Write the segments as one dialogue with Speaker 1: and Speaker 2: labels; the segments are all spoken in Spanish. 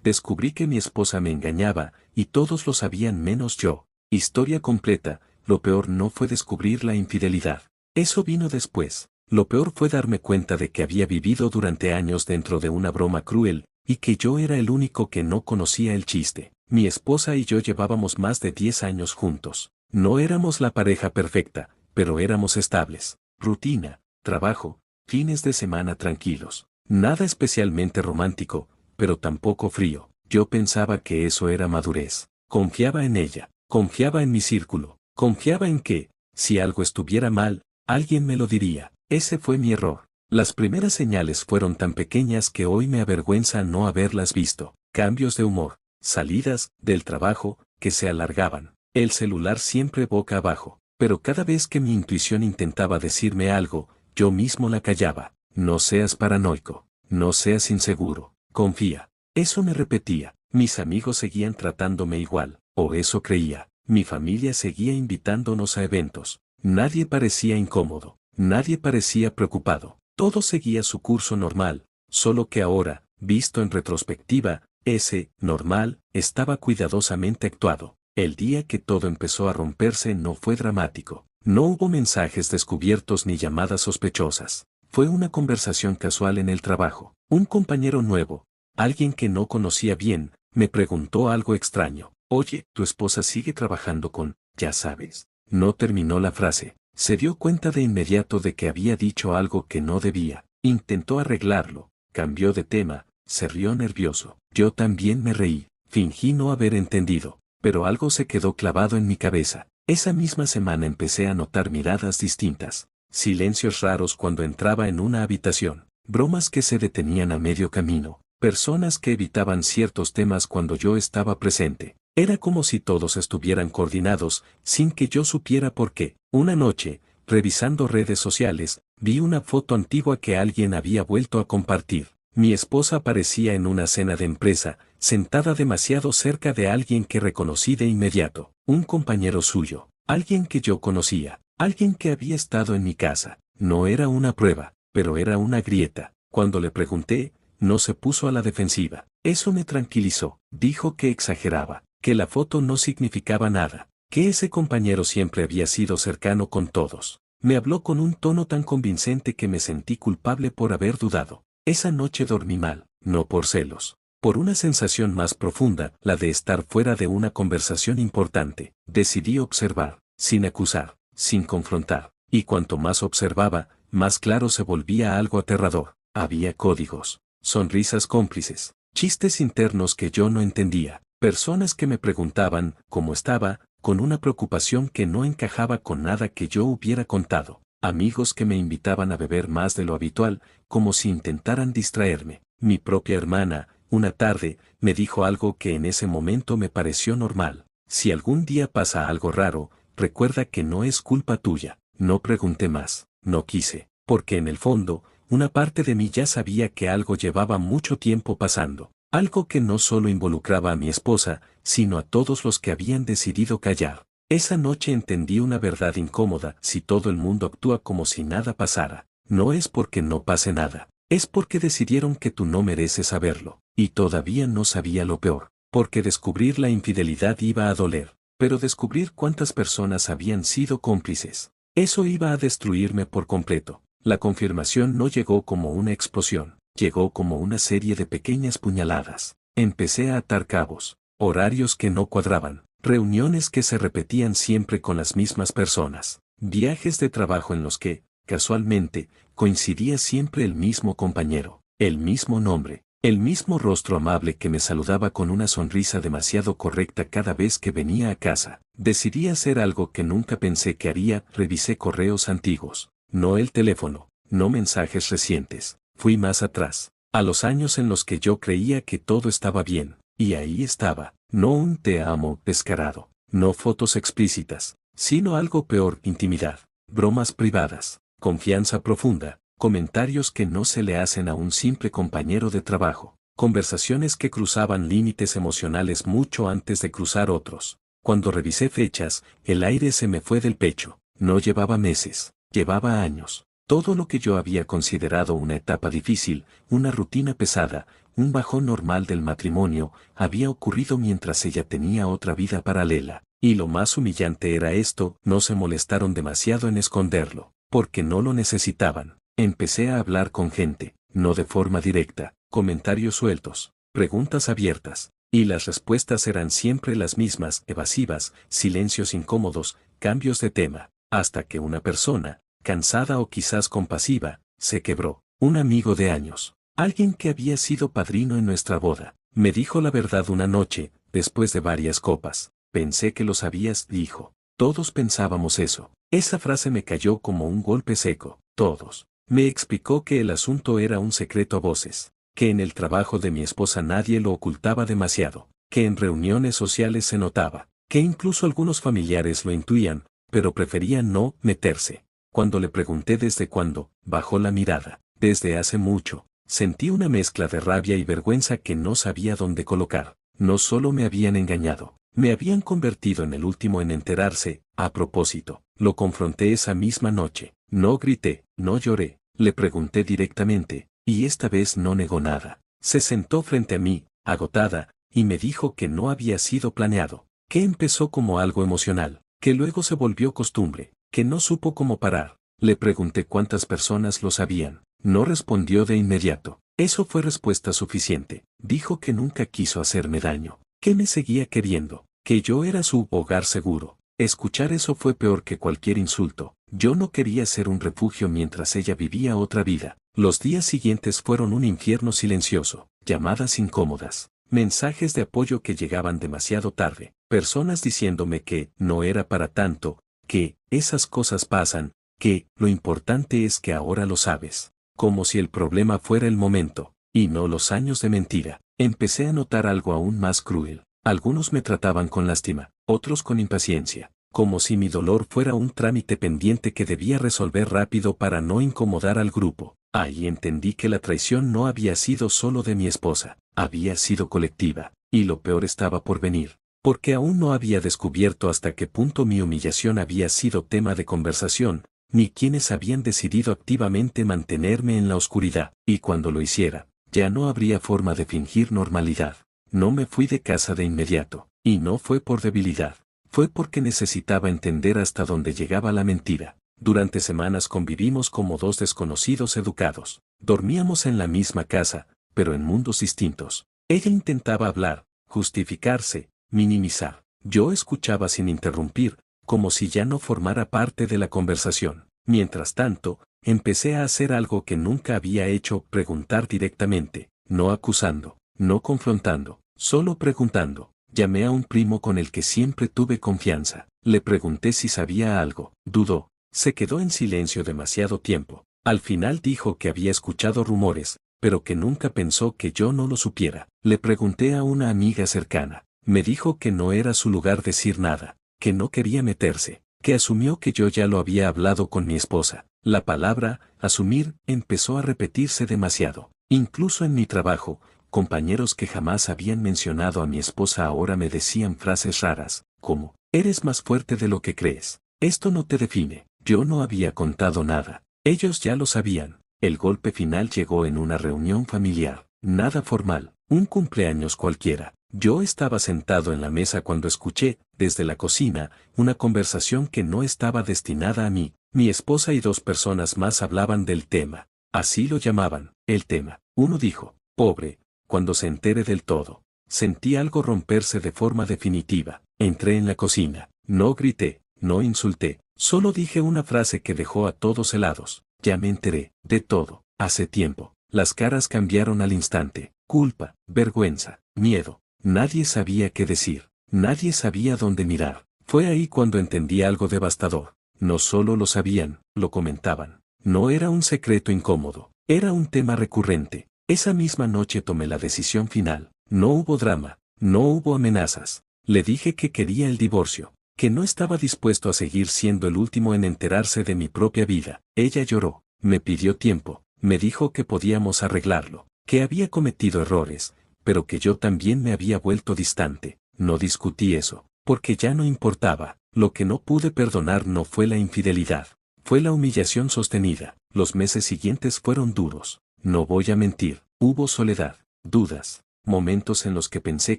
Speaker 1: Descubrí que mi esposa me engañaba, y todos lo sabían menos yo. Historia completa. Lo peor no fue descubrir la infidelidad. Eso vino después. Lo peor fue darme cuenta de que había vivido durante años dentro de una broma cruel, y que yo era el único que no conocía el chiste. Mi esposa y yo llevábamos más de 10 años juntos. No éramos la pareja perfecta, pero éramos estables. Rutina, trabajo, fines de semana tranquilos. Nada especialmente romántico, pero tampoco frío. Yo pensaba que eso era madurez. Confiaba en ella, confiaba en mi círculo, confiaba en que, si algo estuviera mal, alguien me lo diría. Ese fue mi error. Las primeras señales fueron tan pequeñas que hoy me avergüenza no haberlas visto. Cambios de humor, salidas del trabajo, que se alargaban. El celular siempre boca abajo. Pero cada vez que mi intuición intentaba decirme algo, yo mismo la callaba. No seas paranoico, no seas inseguro, confía. Eso me repetía. Mis amigos seguían tratándome igual, o eso creía. Mi familia seguía invitándonos a eventos. Nadie parecía incómodo, nadie parecía preocupado. Todo seguía su curso normal, solo que ahora, visto en retrospectiva, ese normal estaba cuidadosamente actuado. El día que todo empezó a romperse no fue dramático. No hubo mensajes descubiertos ni llamadas sospechosas. Fue una conversación casual en el trabajo. Un compañero nuevo, alguien que no conocía bien, me preguntó algo extraño. Oye, ¿tu esposa sigue trabajando con, ya sabes? No terminó la frase. Se dio cuenta de inmediato de que había dicho algo que no debía. Intentó arreglarlo, cambió de tema, se rió nervioso. Yo también me reí, fingí no haber entendido, pero algo se quedó clavado en mi cabeza. Esa misma semana empecé a notar miradas distintas, silencios raros cuando entraba en una habitación, bromas que se detenían a medio camino, personas que evitaban ciertos temas cuando yo estaba presente. Era como si todos estuvieran coordinados, sin que yo supiera por qué. Una noche, revisando redes sociales, vi una foto antigua que alguien había vuelto a compartir. Mi esposa aparecía en una cena de empresa, sentada demasiado cerca de alguien que reconocí de inmediato, un compañero suyo, alguien que yo conocía, alguien que había estado en mi casa. No era una prueba, pero era una grieta. Cuando le pregunté, no se puso a la defensiva. Eso me tranquilizó. Dijo que exageraba, que la foto no significaba nada, que ese compañero siempre había sido cercano con todos. Me habló con un tono tan convincente que me sentí culpable por haber dudado. Esa noche dormí mal, no por celos, por una sensación más profunda, la de estar fuera de una conversación importante. Decidí observar, sin acusar, sin confrontar, y cuanto más observaba, más claro se volvía algo aterrador. Había códigos, sonrisas cómplices, chistes internos que yo no entendía, personas que me preguntaban cómo estaba, con una preocupación que no encajaba con nada que yo hubiera contado. Amigos que me invitaban a beber más de lo habitual, como si intentaran distraerme. Mi propia hermana, una tarde, me dijo algo que en ese momento me pareció normal. Si algún día pasa algo raro, recuerda que no es culpa tuya. No pregunté más, no quise, porque en el fondo, una parte de mí ya sabía que algo llevaba mucho tiempo pasando. Algo que no solo involucraba a mi esposa, sino a todos los que habían decidido callar. Esa noche entendí una verdad incómoda: si todo el mundo actúa como si nada pasara, no es porque no pase nada, es porque decidieron que tú no mereces saberlo. Y todavía no sabía lo peor, porque descubrir la infidelidad iba a doler, pero descubrir cuántas personas habían sido cómplices, eso iba a destruirme por completo. La confirmación no llegó como una explosión, llegó como una serie de pequeñas puñaladas. Empecé a atar cabos, horarios que no cuadraban, reuniones que se repetían siempre con las mismas personas, viajes de trabajo en los que, casualmente, coincidía siempre el mismo compañero, el mismo nombre, el mismo rostro amable que me saludaba con una sonrisa demasiado correcta cada vez que venía a casa. Decidí hacer algo que nunca pensé que haría: revisé correos antiguos, no el teléfono, no mensajes recientes, fui más atrás, a los años en los que yo creía que todo estaba bien, y ahí estaba. No un te amo descarado, no fotos explícitas, sino algo peor: intimidad, bromas privadas, confianza profunda, comentarios que no se le hacen a un simple compañero de trabajo, conversaciones que cruzaban límites emocionales mucho antes de cruzar otros. Cuando revisé fechas, el aire se me fue del pecho. No llevaba meses, llevaba años. Todo lo que yo había considerado una etapa difícil, una rutina pesada, un bajón normal del matrimonio, había ocurrido mientras ella tenía otra vida paralela. Y lo más humillante era esto, no se molestaron demasiado en esconderlo, porque no lo necesitaban. Empecé a hablar con gente, no de forma directa, comentarios sueltos, preguntas abiertas, y las respuestas eran siempre las mismas, evasivas, silencios incómodos, cambios de tema, hasta que una persona, cansada o quizás compasiva, se quebró. Un amigo de años, alguien que había sido padrino en nuestra boda, me dijo la verdad una noche, después de varias copas. Pensé que lo sabías, dijo. Todos pensábamos eso. Esa frase me cayó como un golpe seco. Todos. Me explicó que el asunto era un secreto a voces, que en el trabajo de mi esposa nadie lo ocultaba demasiado, que en reuniones sociales se notaba, que incluso algunos familiares lo intuían, pero preferían no meterse. Cuando le pregunté desde cuándo, bajó la mirada. Desde hace mucho. Sentí una mezcla de rabia y vergüenza que no sabía dónde colocar. No solo me habían engañado, me habían convertido en el último en enterarse. A propósito, lo confronté esa misma noche. No grité, no lloré, le pregunté directamente, y esta vez no negó nada. Se sentó frente a mí, agotada, y me dijo que no había sido planeado, que empezó como algo emocional, que luego se volvió costumbre, que no supo cómo parar. Le pregunté cuántas personas lo sabían. No respondió de inmediato. Eso fue respuesta suficiente. Dijo que nunca quiso hacerme daño, que me seguía queriendo, que yo era su hogar seguro. Escuchar eso fue peor que cualquier insulto. Yo no quería ser un refugio mientras ella vivía otra vida. Los días siguientes fueron un infierno silencioso, llamadas incómodas, mensajes de apoyo que llegaban demasiado tarde, personas diciéndome que no era para tanto, que esas cosas pasan, que lo importante es que ahora lo sabes. Como si el problema fuera el momento, y no los años de mentira. Empecé a notar algo aún más cruel. Algunos me trataban con lástima, otros con impaciencia, como si mi dolor fuera un trámite pendiente que debía resolver rápido para no incomodar al grupo. Ahí entendí que la traición no había sido solo de mi esposa, había sido colectiva, y lo peor estaba por venir, porque aún no había descubierto hasta qué punto mi humillación había sido tema de conversación, ni quienes habían decidido activamente mantenerme en la oscuridad, y cuando lo hiciera, ya no habría forma de fingir normalidad. No me fui de casa de inmediato, y no fue por debilidad, fue porque necesitaba entender hasta dónde llegaba la mentira. Durante semanas convivimos como dos desconocidos educados, dormíamos en la misma casa, pero en mundos distintos. Ella intentaba hablar, justificarse, minimizar. Yo escuchaba sin interrumpir, como si ya no formara parte de la conversación. Mientras tanto, empecé a hacer algo que nunca había hecho, preguntar directamente, no acusando, no confrontando, solo preguntando. Llamé a un primo con el que siempre tuve confianza. Le pregunté si sabía algo. Dudó. Se quedó en silencio demasiado tiempo. Al final dijo que había escuchado rumores, pero que nunca pensó que yo no lo supiera. Le pregunté a una amiga cercana. Me dijo que no era su lugar decir nada, que no quería meterse, que asumió que yo ya lo había hablado con mi esposa. La palabra, asumir, empezó a repetirse demasiado. Incluso en mi trabajo, compañeros que jamás habían mencionado a mi esposa ahora me decían frases raras, como, eres más fuerte de lo que crees. Esto no te define. Yo no había contado nada. Ellos ya lo sabían. El golpe final llegó en una reunión familiar. Nada formal, un cumpleaños cualquiera. Yo estaba sentado en la mesa cuando escuché, desde la cocina, una conversación que no estaba destinada a mí. Mi esposa y dos personas más hablaban del tema. Así lo llamaban, el tema. Uno dijo, pobre, cuando se entere del todo. Sentí algo romperse de forma definitiva. Entré en la cocina. No grité, no insulté. Solo dije una frase que dejó a todos helados. Ya me enteré, de todo, hace tiempo. Las caras cambiaron al instante. Culpa, vergüenza, miedo. Nadie sabía qué decir. Nadie sabía dónde mirar. Fue ahí cuando entendí algo devastador. No solo lo sabían, lo comentaban. No era un secreto incómodo. Era un tema recurrente. Esa misma noche tomé la decisión final. No hubo drama. No hubo amenazas. Le dije que quería el divorcio, que no estaba dispuesto a seguir siendo el último en enterarse de mi propia vida. Ella lloró, me pidió tiempo, me dijo que podíamos arreglarlo, que había cometido errores, pero que yo también me había vuelto distante. No discutí eso, porque ya no importaba. Lo que no pude perdonar no fue la infidelidad, fue la humillación sostenida. Los meses siguientes fueron duros. No voy a mentir, hubo soledad, dudas, momentos en los que pensé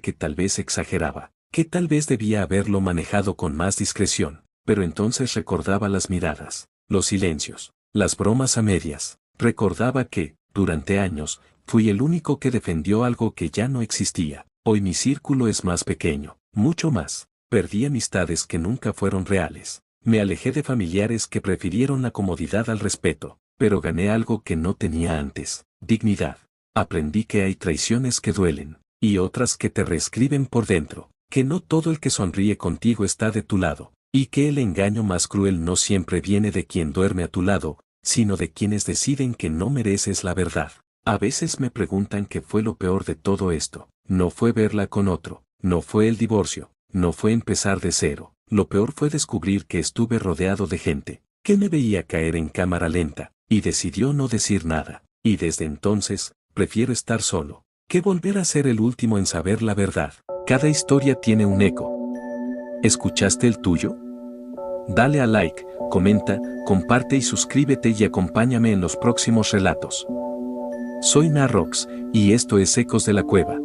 Speaker 1: que tal vez exageraba, que tal vez debía haberlo manejado con más discreción, pero entonces recordaba las miradas, los silencios, las bromas a medias. Recordaba que, durante años, fui el único que defendió algo que ya no existía. Hoy mi círculo es más pequeño, mucho más. Perdí amistades que nunca fueron reales. Me alejé de familiares que prefirieron la comodidad al respeto, pero gané algo que no tenía antes, dignidad. Aprendí que hay traiciones que duelen, y otras que te reescriben por dentro, que no todo el que sonríe contigo está de tu lado, y que el engaño más cruel no siempre viene de quien duerme a tu lado, sino de quienes deciden que no mereces la verdad. A veces me preguntan qué fue lo peor de todo esto. No fue verla con otro, no fue el divorcio, no fue empezar de cero. Lo peor fue descubrir que estuve rodeado de gente que me veía caer en cámara lenta, y decidió no decir nada. Y desde entonces, prefiero estar solo, que volver a ser el último en saber la verdad. Cada historia tiene un eco. ¿Escuchaste el tuyo? Dale a like, comenta, comparte y suscríbete y acompáñame en los próximos relatos. Soy Narrox, y esto es Ecos de la Cueva.